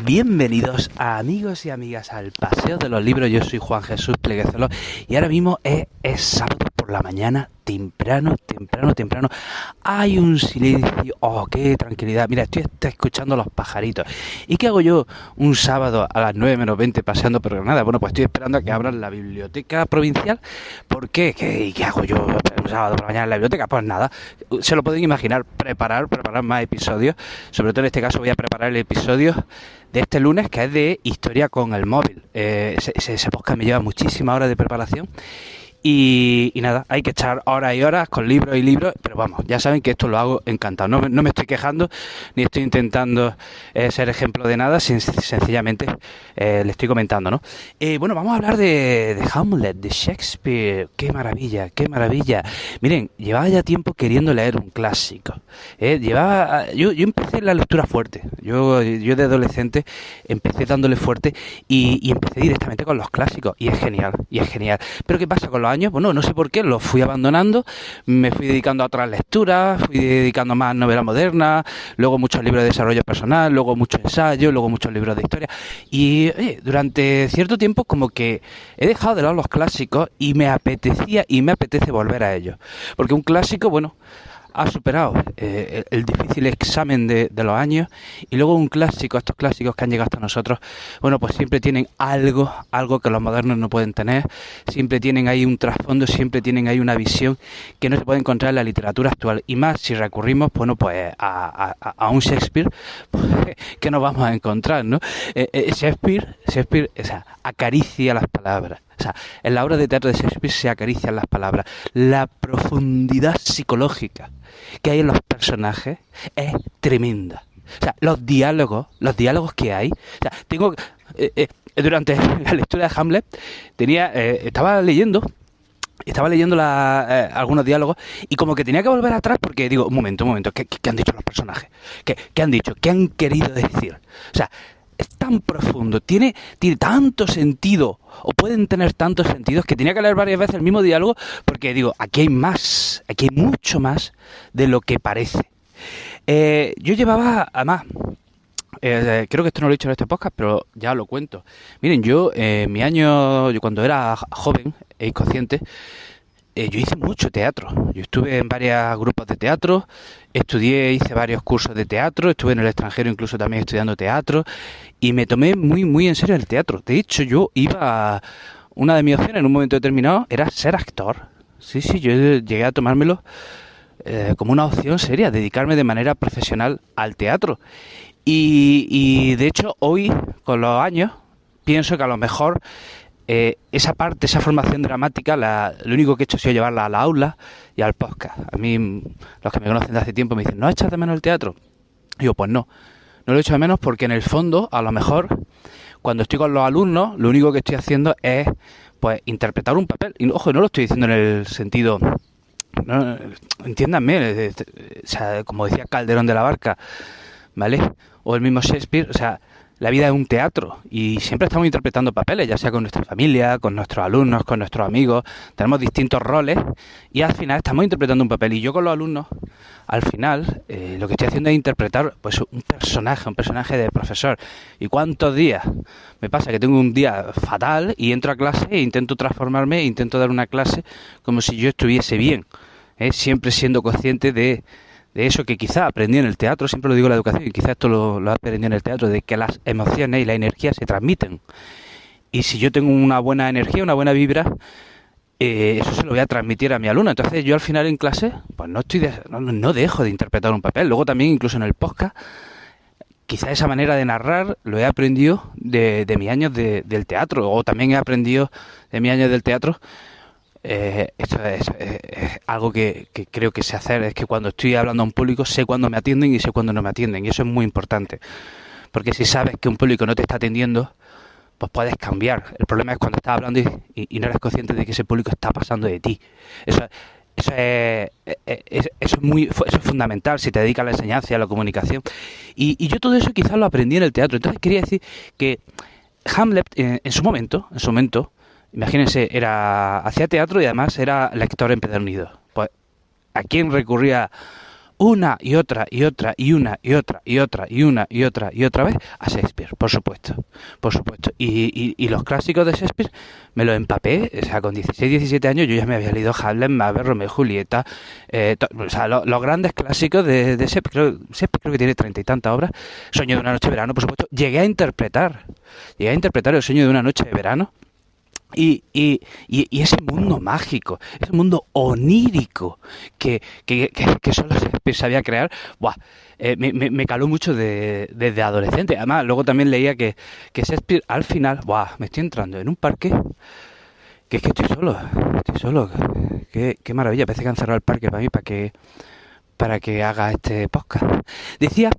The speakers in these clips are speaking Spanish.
Bienvenidos a amigos y amigas al Paseo de los Libros. Yo soy Juan Jesús Pleguezolo y ahora mismo es sábado por la mañana, temprano. Hay un silencio, oh, qué tranquilidad. Mira, estoy escuchando los pajaritos. ¿Y qué hago yo un sábado a las 9 menos 20 paseando por Granada? Bueno, pues estoy esperando a que abran la biblioteca provincial. ¿Por qué? ¿Qué hago yo un sábado por la mañana en la biblioteca? Pues nada, se lo pueden imaginar, preparar más episodios. Sobre todo en este caso voy a preparar el episodio de este lunes, que es de historia con el móvil. Ese podcast me lleva muchísimas horas de preparación y nada, hay que echar horas y horas con libros y libros, pero vamos, ya saben que esto lo hago encantado. No me estoy quejando ni estoy intentando ser ejemplo de nada, sencillamente le estoy comentando, ¿no? Bueno, vamos a hablar de Hamlet, de Shakespeare. Qué maravilla. Miren, llevaba ya tiempo queriendo leer un clásico. Yo empecé la lectura fuerte. Yo de adolescente empecé dándole fuerte y empecé directamente con los clásicos y es genial. Pero ¿qué pasa con los años? Bueno, no sé por qué, los fui abandonando, me fui dedicando a otras lecturas, fui dedicando más a novela moderna, luego muchos libros de desarrollo personal, luego muchos ensayos, luego muchos libros de historia y durante cierto tiempo como que he dejado de lado los clásicos y me apetece volver a ellos, porque un clásico, bueno, ha superado el difícil examen de los años y luego estos clásicos que han llegado hasta nosotros, bueno, pues siempre tienen algo que los modernos no pueden tener, siempre tienen ahí un trasfondo, siempre tienen ahí una visión que no se puede encontrar en la literatura actual y más si recurrimos, bueno, pues a un Shakespeare, pues, que nos vamos a encontrar, ¿no? Shakespeare, o sea, acaricia las palabras. O sea, en la obra de teatro de Shakespeare se acarician las palabras. La profundidad psicológica que hay en los personajes es tremenda. O sea, los diálogos que hay. O sea, durante la lectura de Hamlet estaba leyendo algunos diálogos y como que tenía que volver atrás porque digo, un momento, ¿qué han dicho los personajes? ¿Qué han dicho? ¿Qué han querido decir? O sea, es tan profundo, tiene tanto sentido, o pueden tener tantos sentidos, que tenía que leer varias veces el mismo diálogo, porque digo, aquí hay mucho más de lo que parece. Yo llevaba, además, creo que esto no lo he dicho en este podcast, pero ya lo cuento. Miren, yo cuando era joven e inconsciente, yo hice mucho teatro. Yo estuve en varios grupos de teatro, hice varios cursos de teatro, estuve en el extranjero incluso también estudiando teatro y me tomé muy en serio el teatro. De hecho, una de mis opciones en un momento determinado era ser actor. Sí, yo llegué a tomármelo como una opción seria, dedicarme de manera profesional al teatro. Y de hecho, hoy, con los años, pienso que a lo mejor esa formación dramática, lo único que he hecho ha sido llevarla a la aula y al podcast. A mí, los que me conocen de hace tiempo me dicen, ¿no echas de menos el teatro? Y digo, pues no lo echo de menos porque en el fondo, a lo mejor, cuando estoy con los alumnos, lo único que estoy haciendo es, pues, interpretar un papel. Y, ojo, no lo estoy diciendo en el sentido, no, entiéndanme, o sea, como decía Calderón de la Barca, ¿vale? O el mismo Shakespeare, o sea, la vida es un teatro y siempre estamos interpretando papeles, ya sea con nuestra familia, con nuestros alumnos, con nuestros amigos. Tenemos distintos roles y al final estamos interpretando un papel. Y yo con los alumnos, al final, lo que estoy haciendo es interpretar, pues, un personaje de profesor. ¿Y cuántos días me pasa que tengo un día fatal y entro a clase e intento transformarme, e intento dar una clase como si yo estuviese bien, siempre siendo consciente de eso que quizá aprendí en el teatro, siempre lo digo en la educación, y quizá esto lo aprendí en el teatro, de que las emociones y la energía se transmiten. Y si yo tengo una buena energía, una buena vibra, eso se lo voy a transmitir a mi alumno. Entonces yo al final en clase, pues no dejo de interpretar un papel. Luego también, incluso en el podcast, quizá esa manera de narrar lo he aprendido de mis años del teatro, o también he aprendido de mis años del teatro. Esto es algo que creo que sé hacer, es que cuando estoy hablando a un público sé cuándo me atienden y sé cuándo no me atienden, y eso es muy importante, porque si sabes que un público no te está atendiendo, pues puedes cambiar. El problema es cuando estás hablando y no eres consciente de que ese público está pasando de ti. Eso es fundamental si te dedicas a la enseñanza y a la comunicación, y yo todo eso quizás lo aprendí en el teatro. Entonces quería decir que Hamlet en su momento, imagínense, hacía teatro y además era lector empedernido. Pues, ¿a quién recurría una y otra y otra y una y otra y otra y una y otra y otra vez a Shakespeare, por supuesto, por supuesto. Y los clásicos de Shakespeare me los empapé, o sea, con 16, 17 años yo ya me había leído Hamlet, Macbeth, Romeo y Julieta, o sea, los grandes clásicos de Shakespeare, creo que tiene 30 y tantas obras. Sueño de una noche de verano, por supuesto. Llegué a interpretar El sueño de una noche de verano. Y ese mundo mágico, ese mundo onírico que solo Shakespeare sabía crear, ¡buah! Me caló mucho desde adolescente. Además, luego también leía que Shakespeare al final, ¡buah! Me estoy entrando en un parque que es que estoy solo. Qué maravilla, parece que han cerrado el parque para mí, para que haga este podcast. Decía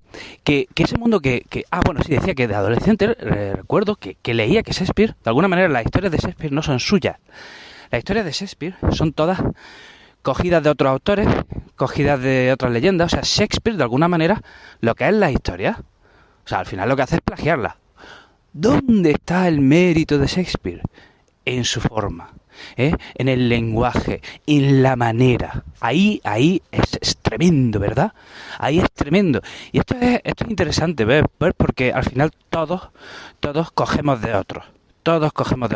que ese mundo decía que de adolescente recuerdo que leía que Shakespeare, de alguna manera las historias de Shakespeare no son suyas. Las historias de Shakespeare son todas cogidas de otros autores, cogidas de otras leyendas. O sea, Shakespeare, de alguna manera, lo que es la historia, o sea, al final lo que hace es plagiarla. ¿Dónde está el mérito de Shakespeare? En su forma. En el lenguaje, en la manera. Ahí es tremendo, ¿verdad? Ahí es tremendo. Y esto es interesante ver porque al final todos cogemos de otros. Todos copiamos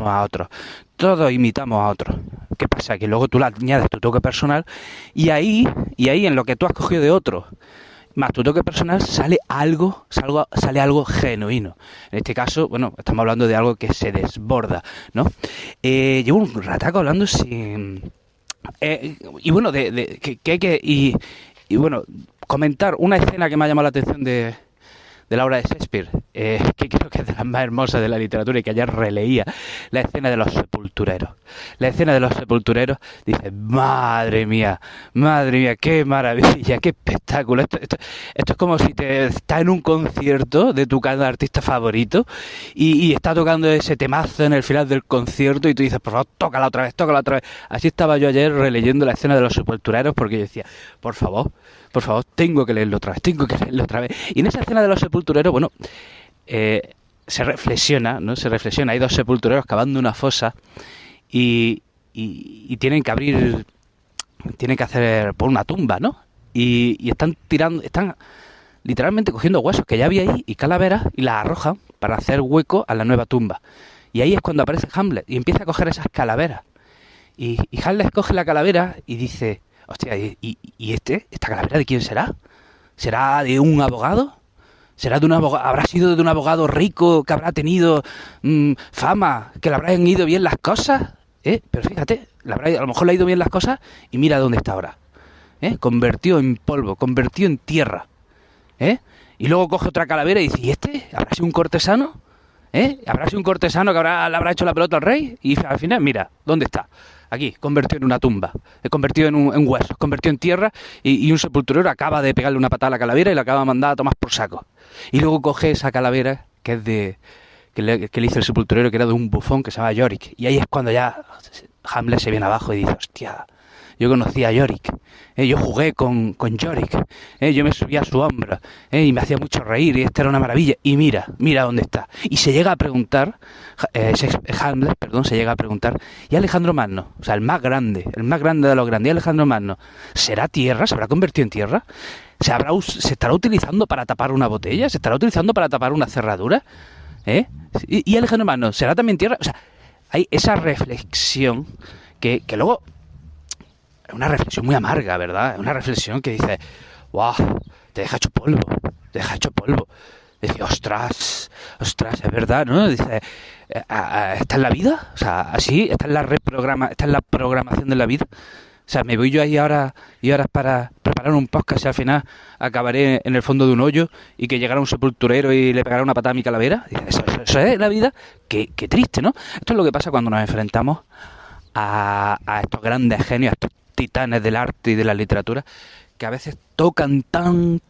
a otros. Todos imitamos a otros. ¿Qué pasa? Que luego tú le añades tu toque personal y ahí en lo que tú has cogido de otros más tu toque personal sale algo genuino. En este caso, bueno, estamos hablando de algo que se desborda, ¿no? Llevo un rataco hablando sin... y bueno, y bueno, comentar una escena que me ha llamado la atención de la obra de Shakespeare, que creo que es de las más hermosas de la literatura y que ayer releía, la escena de los sepultureros. La escena de los sepultureros, dice, madre mía, qué maravilla, qué espectáculo. Esto es como si te estás en un concierto de tu artista favorito y está tocando ese temazo en el final del concierto y tú dices, por favor, tócala otra vez. Así estaba yo ayer releyendo la escena de los sepultureros porque yo decía, por favor, tengo que leerlo otra vez. Y en esa escena de los sepultureros, bueno, se reflexiona, ¿no? Hay dos sepultureros cavando una fosa y tienen que hacer por una tumba, ¿no? Y están literalmente cogiendo huesos que ya había ahí y calaveras y las arrojan para hacer hueco a la nueva tumba. Y ahí es cuando aparece Hamlet y empieza a coger esas calaveras. Y Hamlet coge la calavera y dice... Hostia, ¿esta calavera de quién será? ¿Será de un abogado? ¿Será de un abogado? ¿Habrá sido de un abogado rico que habrá tenido fama? ¿Que le habrán ido bien las cosas? Pero fíjate, a lo mejor le ha ido bien las cosas y mira dónde está ahora. Convertido en polvo, convertido en tierra. Y luego coge otra calavera y dice, ¿y este? ¿Habrá sido un cortesano? ¿Habrá sido un cortesano que le habrá hecho la pelota al rey? Y al final, mira, ¿dónde está? Aquí, convertido en una tumba, convertido en huesos, convertido en tierra y un sepulturero acaba de pegarle una patada a la calavera y la acaba de mandar a tomar por saco. Y luego coge esa calavera que es que le hizo el sepulturero, que era de un bufón que se llama Yorick. Y ahí es cuando ya Hamlet se viene abajo y dice, hostia, yo conocí a Yorick, yo jugué con Yorick, yo me subía a su hombro, y me hacía mucho reír, y esta era una maravilla, y mira dónde está. Y se llega a preguntar, Hamlet, se llega a preguntar, ¿y Alejandro Magno? O sea, el más grande de los grandes, ¿y Alejandro Magno será tierra? ¿Se habrá convertido en tierra? ¿Se estará utilizando para tapar una botella? ¿Se estará utilizando para tapar una cerradura? ¿Y Alejandro Magno será también tierra? O sea, hay esa reflexión que luego... Es una reflexión muy amarga, ¿verdad? Es una reflexión que dice, ¡guau! Te deja hecho polvo. Dice, ostras, es verdad, ¿no? Dice, ¿está en la vida? O sea, así, está en la programación de la vida. O sea, me voy yo ahí ahora y horas para preparar un podcast y al final acabaré en el fondo de un hoyo y que llegara un sepulturero y le pegara una patada a mi calavera. Dice, eso es la vida. Qué triste, ¿no? Esto es lo que pasa cuando nos enfrentamos a estos grandes genios, a estos titanes del arte y de la literatura, que a veces tocan tan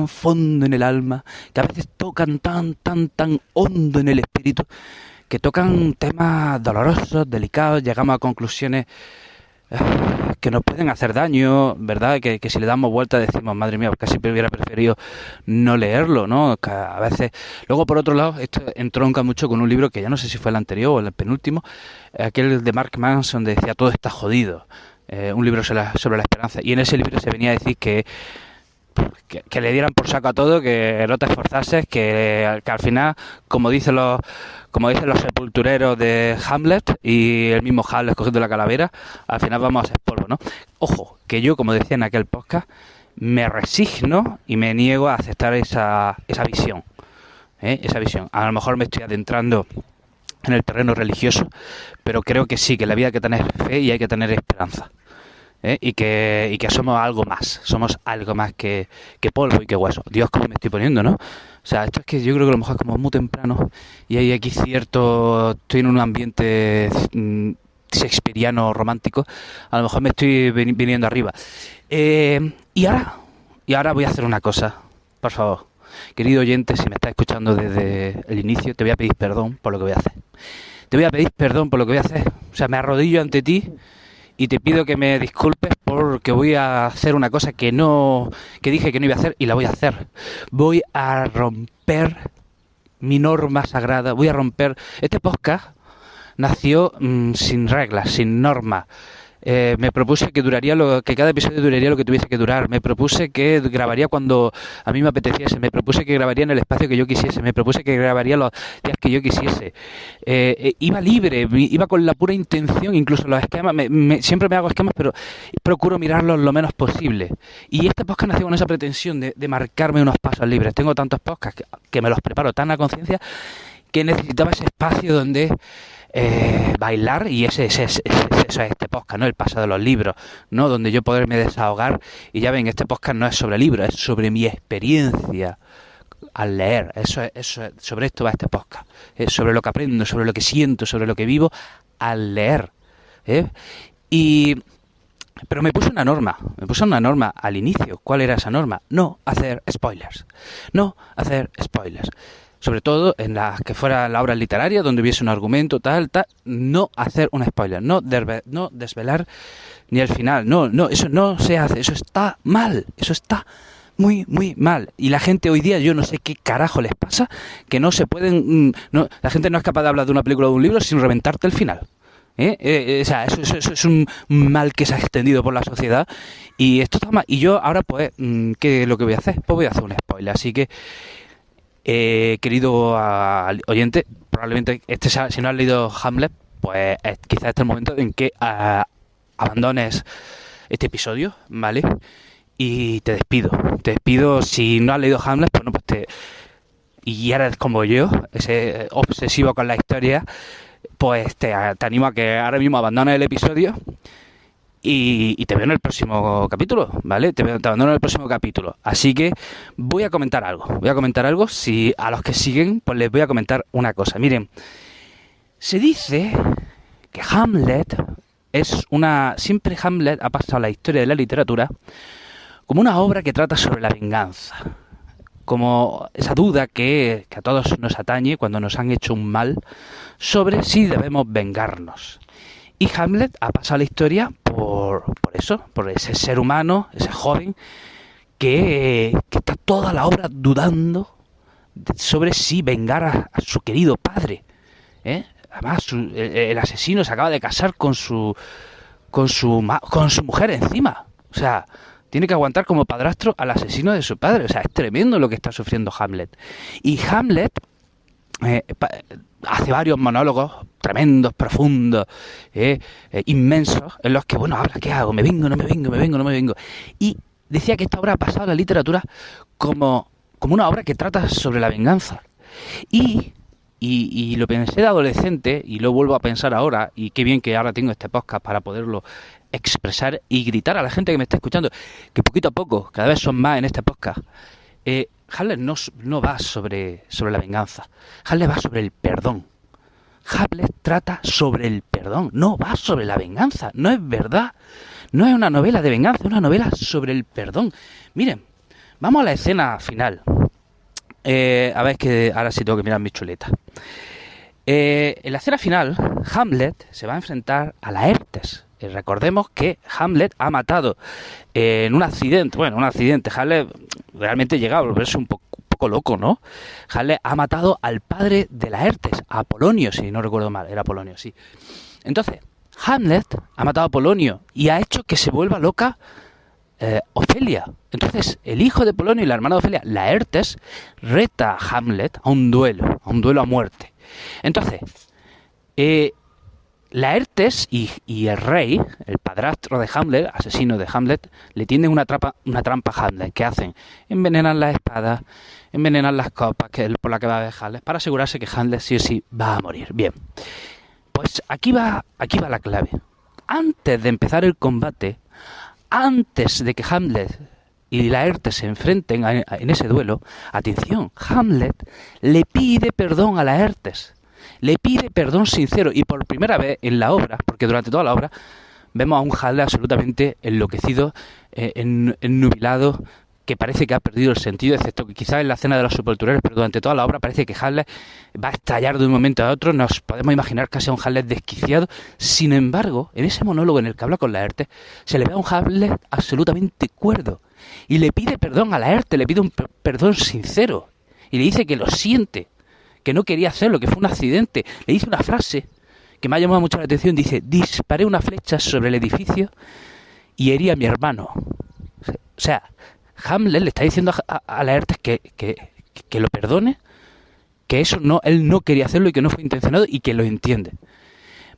fondo en el alma, que a veces tocan tan hondo en el espíritu, que tocan temas dolorosos, delicados, llegamos a conclusiones que nos pueden hacer daño, ¿verdad? Que si le damos vuelta decimos, madre mía, casi hubiera preferido no leerlo, ¿no? Que a veces... Luego, por otro lado, esto entronca mucho con un libro que ya no sé si fue el anterior o el penúltimo, aquel de Mark Manson, donde decía, todo está jodido. un libro sobre la esperanza, y en ese libro se venía a decir que le dieran por saco a todo, que no te esforzases, que al final, como dicen los sepultureros de Hamlet y el mismo Hamlet cogiendo la calavera, al final vamos a ser polvo, ¿no? Ojo, que yo, como decía en aquel podcast, me resigno y me niego a aceptar esa visión, esa visión. A lo mejor me estoy adentrando en el terreno religioso, pero creo que sí, que en la vida hay que tener fe y hay que tener esperanza. Y que somos algo más que polvo y que hueso. Dios, cómo me estoy poniendo, ¿no? O sea, esto es que yo creo que a lo mejor es como muy temprano y hay aquí estoy en un ambiente shakespeariano romántico, a lo mejor me estoy viniendo arriba. Y ahora voy a hacer una cosa, por favor. Querido oyente, si me estás escuchando desde el inicio, te voy a pedir perdón por lo que voy a hacer. Te voy a pedir perdón por lo que voy a hacer. O sea, me arrodillo ante ti y te pido que me disculpes porque voy a hacer una cosa que dije que no iba a hacer y la voy a hacer. Voy a romper mi norma sagrada, voy a romper... Este podcast nació sin reglas, sin normas. Me propuse que cada episodio duraría lo que tuviese que durar. Me propuse que grabaría cuando a mí me apeteciese. Me propuse que grabaría en el espacio que yo quisiese. Me propuse que grabaría los días que yo quisiese. Iba libre, iba con la pura intención. Incluso los esquemas, siempre me hago esquemas, pero procuro mirarlos lo menos posible. Y este podcast nació con esa pretensión de marcarme unos pasos libres. Tengo tantos podcasts que me los preparo tan a conciencia que necesitaba ese espacio donde bailar, y eso es este podcast, ¿no? El pasado de los libros, ¿no? Donde yo poderme desahogar. Y ya ven, este podcast no es sobre libros, es sobre mi experiencia al leer. Sobre esto va este podcast. Es sobre lo que aprendo, sobre lo que siento, sobre lo que vivo al leer. Pero me puse una norma al inicio. ¿Cuál era esa norma? No hacer spoilers. Sobre todo en las que fuera la obra literaria, donde hubiese un argumento, tal, no hacer un spoiler, no desvelar ni el final, eso no se hace, eso está mal, eso está muy, muy mal. Y la gente hoy día, yo no sé qué carajo les pasa, que no se pueden, la gente no es capaz de hablar de una película o de un libro sin reventarte el final. O sea, eso es un mal que se ha extendido por la sociedad, y esto está mal. Y yo ahora, pues, ¿qué es lo que voy a hacer? Pues voy a hacer un spoiler, así que querido oyente, probablemente si no has leído Hamlet, pues quizás este es el momento en que abandones este episodio, ¿vale? Y te despido. Si no has leído Hamlet, pues no, pues y eres como yo, ese obsesivo con la historia, pues te animo a que ahora mismo abandones el episodio y te veo en el próximo capítulo, ¿vale? Te abandono en el próximo capítulo. Así que voy a comentar algo. Si a los que siguen, pues les voy a comentar una cosa. Miren, se dice que siempre Hamlet ha pasado a la historia de la literatura como una obra que trata sobre la venganza. Como esa duda que a todos nos atañe cuando nos han hecho un mal sobre si debemos vengarnos. Y Hamlet ha pasado a la historia por ese ser humano, ese joven, que está toda la obra dudando sobre si vengar a su querido padre. Además, el asesino se acaba de casar con su mujer encima. O sea, tiene que aguantar como padrastro al asesino de su padre. O sea, es tremendo lo que está sufriendo Hamlet. Y Hamlet hace varios monólogos tremendos, profundos, inmensos, en los que, bueno, ahora ¿qué hago? ¿Me vengo, no me vengo? Y decía que esta obra ha pasado a la literatura como una obra que trata sobre la venganza. Y lo pensé de adolescente, y lo vuelvo a pensar ahora, y qué bien que ahora tengo este podcast para poderlo expresar y gritar a la gente que me está escuchando, que poquito a poco, cada vez son más en este podcast. Hamlet no va sobre la venganza. Hamlet va sobre el perdón. Hamlet trata sobre el perdón, no va sobre la venganza. No es verdad. No es una novela de venganza, es una novela sobre el perdón. Miren, vamos a la escena final. A ver, que ahora sí tengo que mirar mis chuletas. En la escena final, Hamlet se va a enfrentar a Laertes. Recordemos que Hamlet ha matado en un accidente. Hamlet realmente llega a volverse un poco loco, ¿no? Hamlet ha matado al padre de Laertes, a Apolonio, si no recuerdo mal, era Apolonio, sí. Entonces, Hamlet ha matado a Polonio y ha hecho que se vuelva loca Ofelia. Entonces, el hijo de Polonio y la hermana de Ofelia, Laertes, reta a Hamlet a un duelo a muerte. Entonces, Laertes y el rey, el padrastro de Hamlet, asesino de Hamlet, le tienden una trampa a Hamlet. ¿Qué hacen? Envenenan las espadas, envenenan las copas por las que va a beber Hamlet, para asegurarse que Hamlet sí o sí va a morir. Bien, pues aquí va la clave. Antes de empezar el combate, antes de que Hamlet y Laertes se enfrenten en ese duelo, atención, Hamlet le pide perdón a Laertes. Le pide perdón sincero, y por primera vez en la obra, porque durante toda la obra vemos a un Hamlet absolutamente enloquecido, ennubilado, que parece que ha perdido el sentido, excepto que quizás en la escena de los sepultureros, pero durante toda la obra parece que Hamlet va a estallar de un momento a otro. Nos podemos imaginar casi a un Hamlet desquiciado. Sin embargo, en ese monólogo en el que habla con Laertes, se le ve a un Hamlet absolutamente cuerdo, y le pide perdón a Laertes, le pide un perdón sincero, y le dice que lo siente, que no quería hacerlo, que fue un accidente. Le dice una frase que me ha llamado mucho la atención. Dice: disparé una flecha sobre el edificio y herí a mi hermano. O sea, Hamlet le está diciendo a Laertes que lo perdone, que eso no, él no quería hacerlo y que no fue intencionado, y que lo entiende.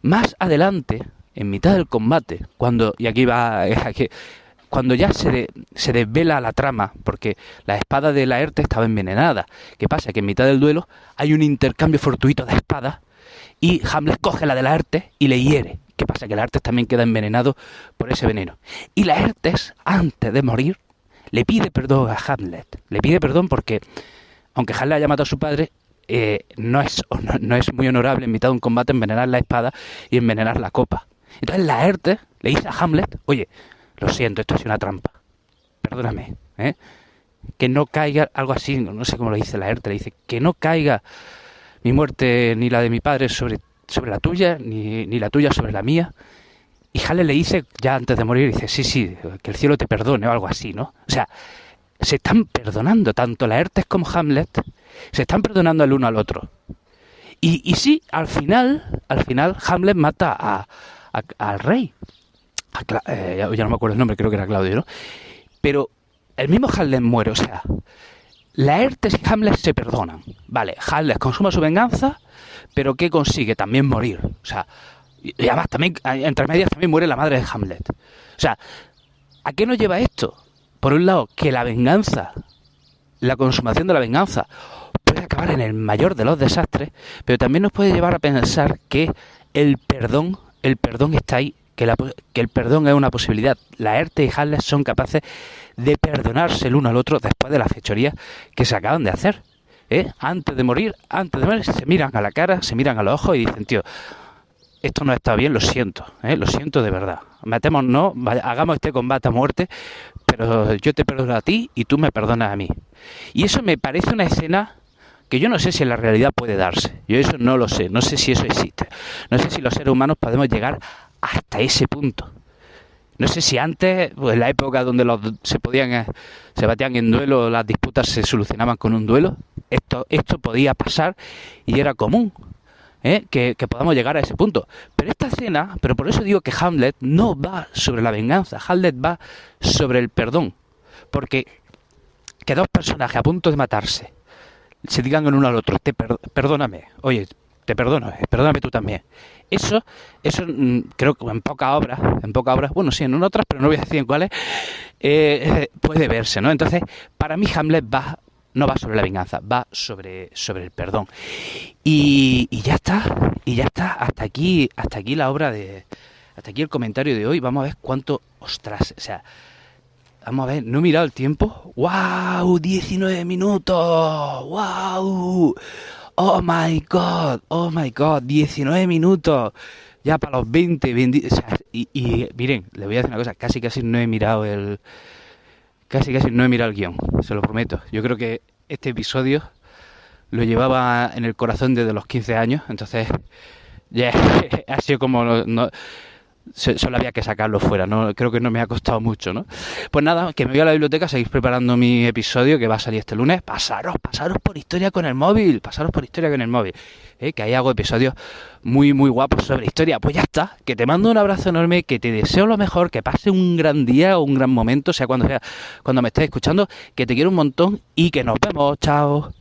Más adelante, en mitad del combate, cuando ya se desvela la trama, porque la espada de Laertes estaba envenenada. ¿Qué pasa? Que en mitad del duelo hay un intercambio fortuito de espadas y Hamlet coge la de Laertes y le hiere. ¿Qué pasa? Que Laertes también queda envenenado por ese veneno. Y Laertes, antes de morir, le pide perdón a Hamlet. Le pide perdón porque, aunque Hamlet haya matado a su padre, no es muy honorable en mitad de un combate envenenar la espada y envenenar la copa. Entonces Laertes le dice a Hamlet: oye, lo siento, esto es una trampa, perdóname, que no caiga, algo así, no sé cómo lo dice Laertes, le dice: que no caiga mi muerte ni la de mi padre sobre la tuya, ni la tuya sobre la mía. Y Hamlet le dice, ya antes de morir, dice: sí, que el cielo te perdone, o algo así, ¿no? O sea, se están perdonando, tanto Laertes como Hamlet, se están perdonando el uno al otro. Y sí, al final Hamlet mata al rey. Ya no me acuerdo el nombre, creo que era Claudio, ¿no? Pero el mismo Hamlet muere. O sea, Laertes y Hamlet se perdonan. Vale, Hamlet consuma su venganza, pero ¿qué consigue? También morir. O sea, y además también, entre medias, también muere la madre de Hamlet. O sea, ¿a qué nos lleva esto? Por un lado, que la venganza, la consumación de la venganza, puede acabar en el mayor de los desastres, pero también nos puede llevar a pensar que el perdón está ahí, que el perdón es una posibilidad. Laertes y Hamlet son capaces de perdonarse el uno al otro después de las fechorías que se acaban de hacer. Antes de morir, se miran a la cara, se miran a los ojos y dicen: tío, esto no está bien, lo siento de verdad. Matémonos, hagamos este combate a muerte, pero yo te perdono a ti y tú me perdonas a mí. Y eso me parece una escena que yo no sé si en la realidad puede darse. Yo eso no lo sé, no sé si eso existe. No sé si los seres humanos podemos llegar hasta ese punto. No sé si antes, pues en la época donde se batían en duelo, las disputas se solucionaban con un duelo, esto podía pasar y era común. Que podamos llegar a ese punto. Pero esta escena, pero por eso digo que Hamlet no va sobre la venganza, Hamlet va sobre el perdón. Porque que dos personajes a punto de matarse se digan el uno al otro: perdóname, oye, te perdono, perdóname tú también. Eso creo que en pocas obras, bueno, sí, en otras, pero no voy a decir en cuáles, puede verse, ¿no? Entonces, para mí Hamlet no va sobre la venganza, va sobre el perdón. Y ya está, hasta aquí la obra hasta aquí el comentario de hoy. Vamos a ver cuánto, ostras, o sea, vamos a ver, no he mirado el tiempo. ¡Wow! 19 minutos. ¡Wow! Oh my god, 19 minutos. Ya para los 20, o sea, y miren, le voy a decir una cosa, casi no he mirado el guión, se lo prometo. Yo creo que este episodio lo llevaba en el corazón desde los 15 años, entonces ya ha sido como Solo había que sacarlo fuera, ¿no? Creo que no me ha costado mucho, ¿no? Pues nada, que me voy a la biblioteca, seguir preparando mi episodio que va a salir este lunes. Pasaros por historia con el móvil, que ahí hago episodios muy, muy guapos sobre historia. Pues ya está, que te mando un abrazo enorme, que te deseo lo mejor, que pase un gran día o un gran momento, sea, cuando me estés escuchando, que te quiero un montón y que nos vemos, chao.